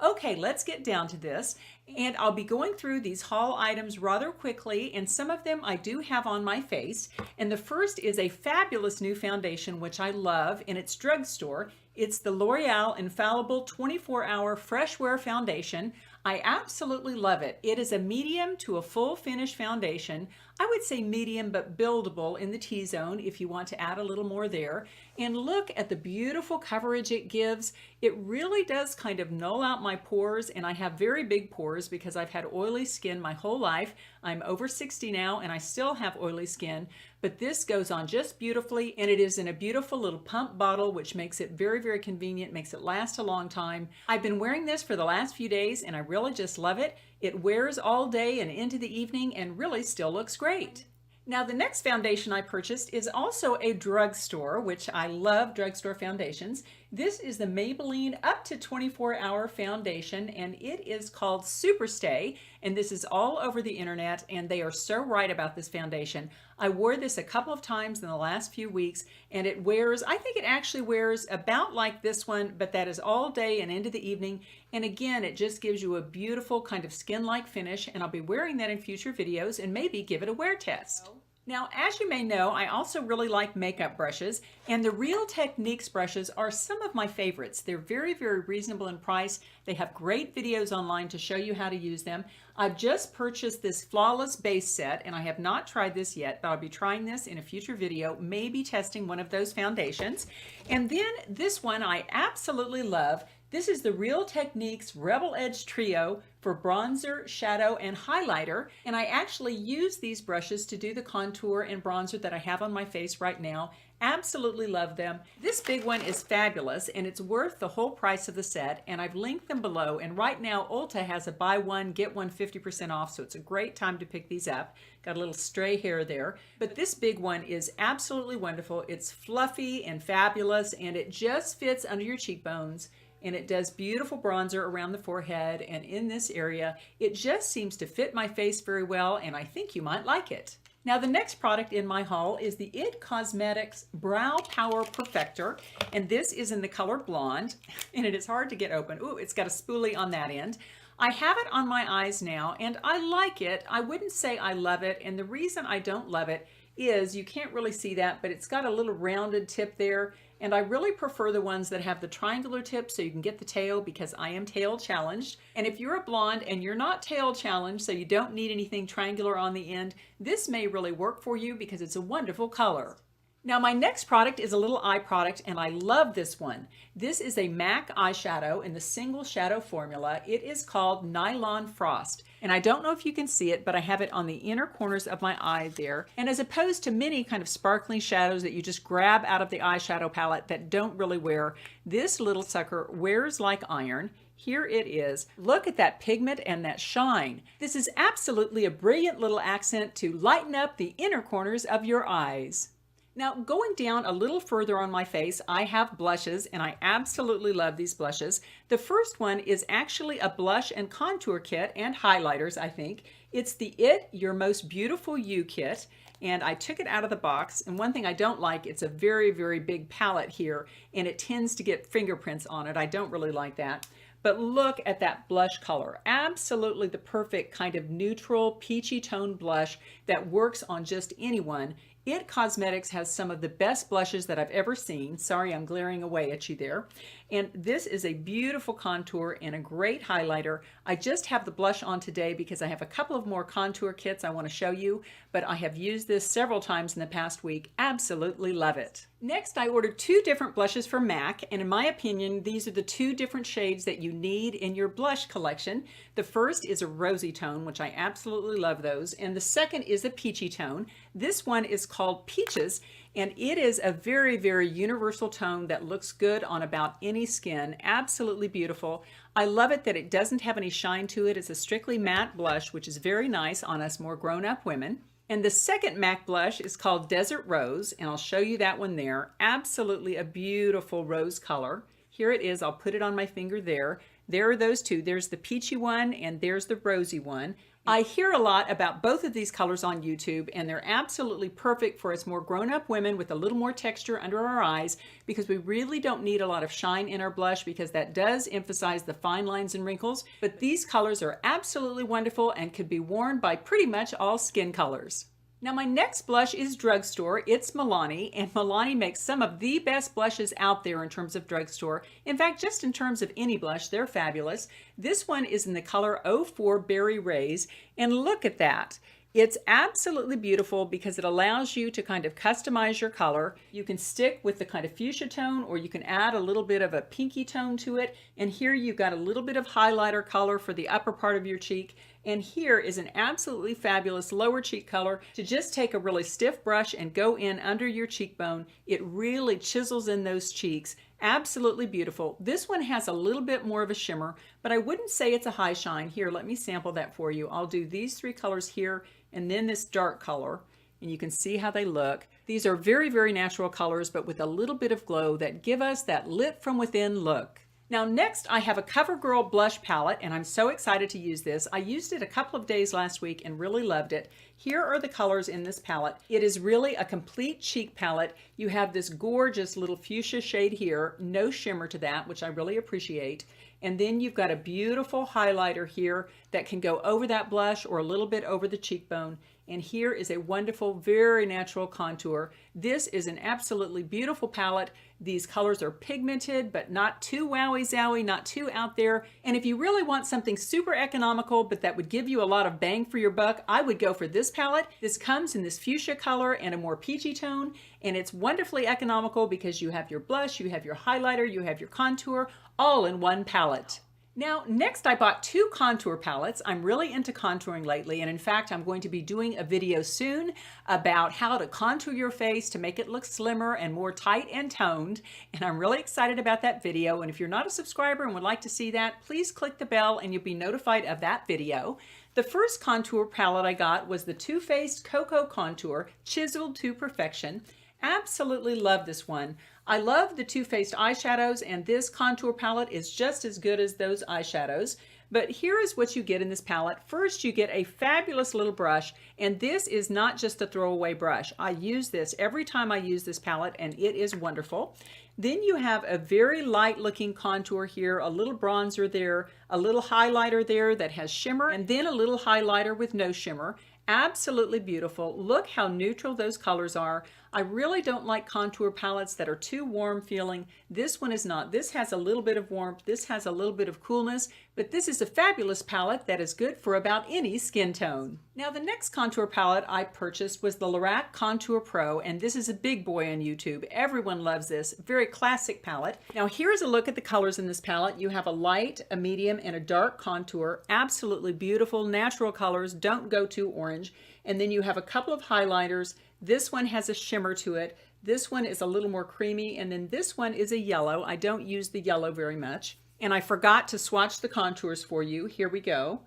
Okay, let's get down to this. And I'll be going through these haul items rather quickly, and some of them I do have on my face. And the first is a fabulous new foundation, which I love, and it's drugstore. It's the L'Oreal Infallible 24-Hour Fresh Wear Foundation. I absolutely love it. It is a medium to a full finish foundation. I would say medium but buildable in the T-zone if you want to add a little more there. And look at the beautiful coverage it gives. It really does kind of null out my pores, and I have very big pores because I've had oily skin my whole life. I'm over 60 now and I still have oily skin, but this goes on just beautifully, and it is in a beautiful little pump bottle, which makes it very, very convenient, makes it last a long time. I've been wearing this for the last few days and I really just love it. It wears all day and into the evening and really still looks great. Now the next foundation I purchased is also a drugstore, which I love drugstore foundations. This is the Maybelline Up to 24-Hour Foundation, and it is called SuperStay, and this is all over the internet, and they are so right about this foundation. I wore this a couple of times in the last few weeks, and it wears, I think it actually wears about like this one, but that is all day and into the evening. And again, it just gives you a beautiful kind of skin-like finish, and I'll be wearing that in future videos and maybe give it a wear test. Now, as you may know, I also really like makeup brushes, and the Real Techniques brushes are some of my favorites. They're very, very reasonable in price. They have great videos online to show you how to use them. I've just purchased this Flawless Base Set, and I have not tried this yet, but I'll be trying this in a future video, maybe testing one of those foundations. And then this one I absolutely love. This is the Real Techniques Rebel Edge Trio for bronzer, shadow, and highlighter. And I actually use these brushes to do the contour and bronzer that I have on my face right now. Absolutely love them. This big one is fabulous, and it's worth the whole price of the set, and I've linked them below. And right now Ulta has a buy one get one 50% off, so it's a great time to pick these up. Got a little stray hair there, but this big one is absolutely wonderful. It's fluffy and fabulous, and it just fits under your cheekbones, and it does beautiful bronzer around the forehead and in this area. It just seems to fit my face very well, and I think you might like it. Now the next product in my haul is the IT Cosmetics Brow Power Perfector, and this is in the color Blonde, and it is hard to get open. Ooh, it's got a spoolie on that end. I have it on my eyes now, and I like it. I wouldn't say I love it, and the reason I don't love it is, you can't really see that, but it's got a little rounded tip there, and I really prefer the ones that have the triangular tip so you can get the tail, because I am tail challenged. And if you're a blonde and you're not tail challenged, so you don't need anything triangular on the end, this may really work for you because it's a wonderful color. Now my next product is a little eye product, and I love this one. This is a MAC eyeshadow in the single shadow formula. It is called Nylon Frost. And I don't know if you can see it, but I have it on the inner corners of my eye there. And as opposed to many kind of sparkling shadows that you just grab out of the eyeshadow palette that don't really wear, this little sucker wears like iron. Here it is. Look at that pigment and that shine. This is absolutely a brilliant little accent to lighten up the inner corners of your eyes. Now going down a little further on my face, I have blushes, and I absolutely love these blushes. The first one is actually a blush and contour kit and highlighters, I think. It's the IT Your Most Beautiful You kit, and I took it out of the box. And one thing I don't like, it's a very, very big palette here, and it tends to get fingerprints on it. I don't really like that. But look at that blush color. Absolutely the perfect kind of neutral, peachy tone blush that works on just anyone. IT Cosmetics has some of the best blushes that I've ever seen. Sorry, I'm glaring away at you there. And this is a beautiful contour and a great highlighter. I just have the blush on today because I have a couple of more contour kits I want to show you, but I have used this several times in the past week. Absolutely love it. Next, I ordered two different blushes from MAC, and in my opinion, these are the two different shades that you need in your blush collection. The first is a rosy tone, which I absolutely love those, and the second is a peachy tone. This one is called Peaches, and it is a very, very universal tone that looks good on about any skin. Absolutely beautiful. I love it that it doesn't have any shine to it. It's a strictly matte blush, which is very nice on us more grown-up women. And the second MAC blush is called Desert Rose, and I'll show you that one there. Absolutely a beautiful rose color. Here it is. I'll put it on my finger there. There are those two. There's the peachy one and there's the rosy one. I hear a lot about both of these colors on YouTube, and they're absolutely perfect for us more grown-up women with a little more texture under our eyes, because we really don't need a lot of shine in our blush, because that does emphasize the fine lines and wrinkles. But these colors are absolutely wonderful and could be worn by pretty much all skin colors. Now my next blush is drugstore. It's Milani, and Milani makes some of the best blushes out there in terms of drugstore. In fact, just in terms of any blush, they're fabulous. This one is in the color 04 Berry Rays, and look at that. It's absolutely beautiful because it allows you to kind of customize your color. You can stick with the kind of fuchsia tone, or you can add a little bit of a pinky tone to it. And here you've got a little bit of highlighter color for the upper part of your cheek. And here is an absolutely fabulous lower cheek color to just take a really stiff brush and go in under your cheekbone. It really chisels in those cheeks. Absolutely beautiful. This one has a little bit more of a shimmer, but I wouldn't say it's a high shine. Here, let me sample that for you. I'll do these three colors here and then this dark color, and you can see how they look. These are very, very natural colors, but with a little bit of glow that give us that lit from within look. Now next I have a CoverGirl blush palette, and I'm so excited to use this. I used it a couple of days last week and really loved it. Here are the colors in this palette. It is really a complete cheek palette. You have this gorgeous little fuchsia shade here, no shimmer to that, which I really appreciate. And then you've got a beautiful highlighter here that can go over that blush or a little bit over the cheekbone. And here is a wonderful, very natural contour. This is an absolutely beautiful palette. These colors are pigmented, but not too wowie zowie, not too out there. And if you really want something super economical, but that would give you a lot of bang for your buck, I would go for this palette. This comes in this fuchsia color and a more peachy tone, and it's wonderfully economical because you have your blush, you have your highlighter, you have your contour, all in one palette. Now, next I bought two contour palettes. I'm really into contouring lately, and in fact, I'm going to be doing a video soon about how to contour your face to make it look slimmer and more tight and toned, and I'm really excited about that video. And if you're not a subscriber and would like to see that, please click the bell and you'll be notified of that video. The first contour palette I got was the Too Faced Coco Contour, Chiseled to Perfection. Absolutely love this one. I love the Too Faced eyeshadows, and this contour palette is just as good as those eyeshadows. But here is what you get in this palette. First, you get a fabulous little brush, and this is not just a throwaway brush. I use this every time I use this palette, and it is wonderful. Then you have a very light looking contour here, a little bronzer there, a little highlighter there that has shimmer, and then a little highlighter with no shimmer. Absolutely beautiful. Look how neutral those colors are. I really don't like contour palettes that are too warm feeling. This one is not. This has a little bit of warmth. This has a little bit of coolness, but this is a fabulous palette that is good for about any skin tone. Now the next contour palette I purchased was the LORAC Contour Pro, and this is a big boy on YouTube. Everyone loves this. Very classic palette. Now here's a look at the colors in this palette. You have a light, a medium, and a dark contour. Absolutely beautiful, natural colors. Don't go too orange. And then you have a couple of highlighters. This one has a shimmer to it. This one is a little more creamy, and then this one is a yellow. I don't use the yellow very much. And I forgot to swatch the contours for you. Here we go.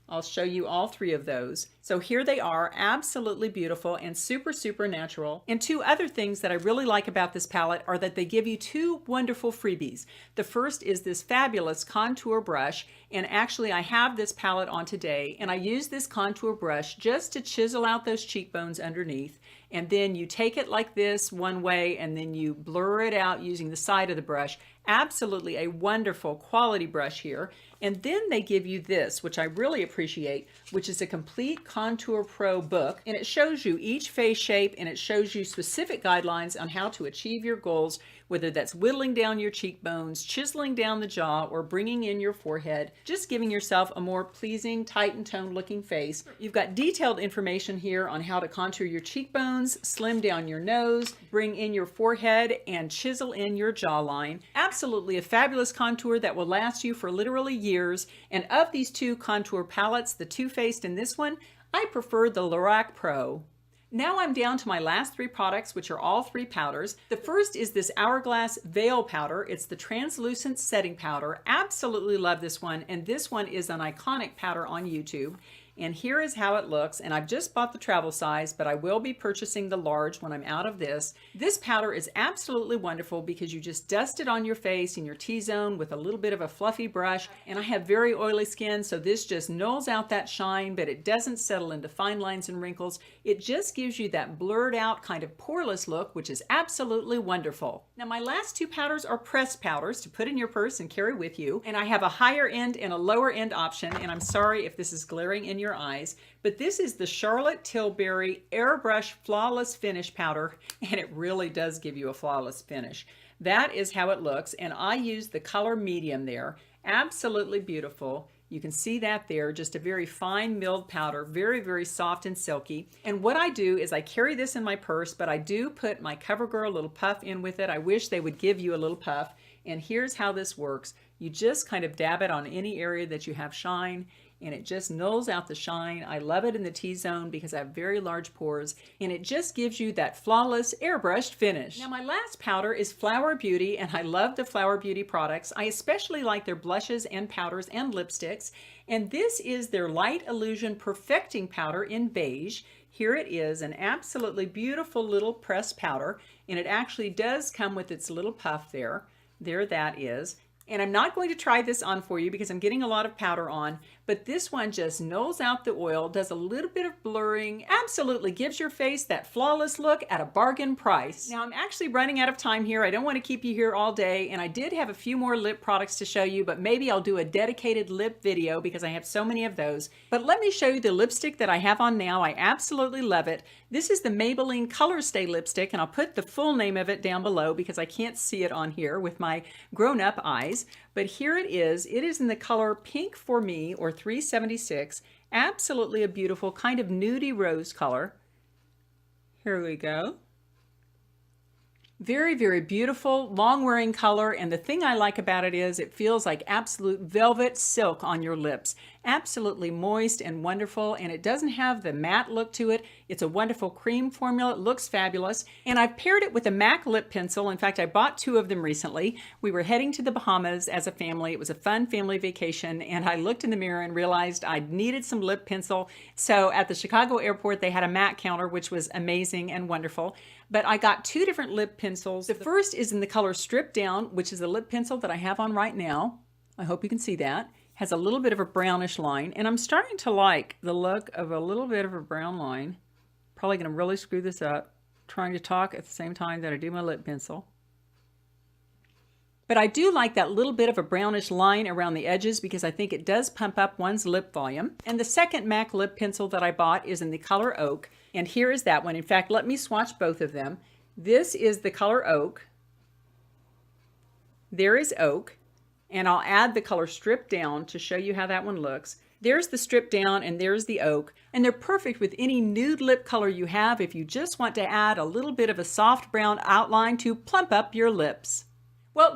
I'll show you all three of those. So here they are, absolutely beautiful and super, super natural. And two other things that I really like about this palette are that they give you two wonderful freebies. The first is this fabulous contour brush, and actually I have this palette on today, and I use this contour brush just to chisel out those cheekbones underneath. And then you take it like this one way, and then you blur it out using the side of the brush. Absolutely a wonderful quality brush here. And then they give you this, which I really appreciate, which is a complete Contour Pro book. And it shows you each face shape, and it shows you specific guidelines on how to achieve your goals, whether that's whittling down your cheekbones, chiseling down the jaw, or bringing in your forehead, just giving yourself a more pleasing, tight and toned looking face. You've got detailed information here on how to contour your cheekbones, slim down your nose, bring in your forehead, and chisel in your jawline. Absolutely a fabulous contour that will last you for literally years. And of these two contour palettes, the Too Faced and this one, I prefer the LORAC Pro. Now I'm down to my last three products, which are all three powders. The first is this Hourglass Veil Powder. It's the translucent setting powder. Absolutely love this one, and this one is an iconic powder on YouTube. And here is how it looks. And I've just bought the travel size, but I will be purchasing the large when I'm out of this. This powder is absolutely wonderful because you just dust it on your face in your T-zone with a little bit of a fluffy brush. And I have very oily skin, so this just nulls out that shine, but it doesn't settle into fine lines and wrinkles. It just gives you that blurred out kind of poreless look, which is absolutely wonderful. Now my last two powders are pressed powders to put in your purse and carry with you. And I have a higher end and a lower end option, and I'm sorry if this is glaring in your eyes, but this is the Charlotte Tilbury Airbrush Flawless Finish Powder, and it really does give you a flawless finish. That is how it looks, and I use the color medium there. Absolutely beautiful. You can see that there, just a very fine milled powder, very, very soft and silky. And what I do is I carry this in my purse, but I do put my CoverGirl little puff in with it. I wish they would give you a little puff. And here's how this works. You just kind of dab it on any area that you have shine, and it just nulls out the shine. I love it in the T-zone because I have very large pores, and it just gives you that flawless airbrushed finish. Now my last powder is Flower Beauty, and I love the Flower Beauty products. I especially like their blushes and powders and lipsticks, and this is their Light Illusion Perfecting Powder in Beige. Here it is, an absolutely beautiful little pressed powder, and it actually does come with its little puff there. There that is. And I'm not going to try this on for you because I'm getting a lot of powder on, but this one just nulls out the oil, does a little bit of blurring, absolutely gives your face that flawless look at a bargain price. Now I'm actually running out of time here. I don't want to keep you here all day, and I did have a few more lip products to show you, but maybe I'll do a dedicated lip video because I have so many of those. But let me show you the lipstick that I have on now. I absolutely love it. This is the Maybelline Colorstay lipstick, and I'll put the full name of it down below because I can't see it on here with my grown-up eyes. But here it is. It is in the color Pink for Me, or 376. Absolutely a beautiful kind of nudie rose color. Here we go. Very, very beautiful, long-wearing color, and the thing I like about it is it feels like absolute velvet silk on your lips. Absolutely moist and wonderful, and it doesn't have the matte look to it. It's a wonderful cream formula. It looks fabulous, and I've paired it with a MAC lip pencil. In fact, I bought two of them recently. We were heading to the Bahamas as a family. It was a fun family vacation, and I looked in the mirror and realized I needed some lip pencil. So at the Chicago airport, they had a MAC counter, which was amazing and wonderful. But I got two different lip pencils. The first is in the color Stripdown, which is the lip pencil that I have on right now. I hope you can see that. Has a little bit of a brownish line, and I'm starting to like the look of a little bit of a brown line. Probably going to really screw this up, trying to talk at the same time that I do my lip pencil. But I do like that little bit of a brownish line around the edges because I think it does pump up one's lip volume. And the second MAC lip pencil that I bought is in the color Oak. And here is that one. In fact, let me swatch both of them. This is the color Oak. There is Oak. And I'll add the color Stripdown to show you how that one looks. There's the Stripdown and there's the Oak. And they're perfect with any nude lip color you have if you just want to add a little bit of a soft brown outline to plump up your lips. Well,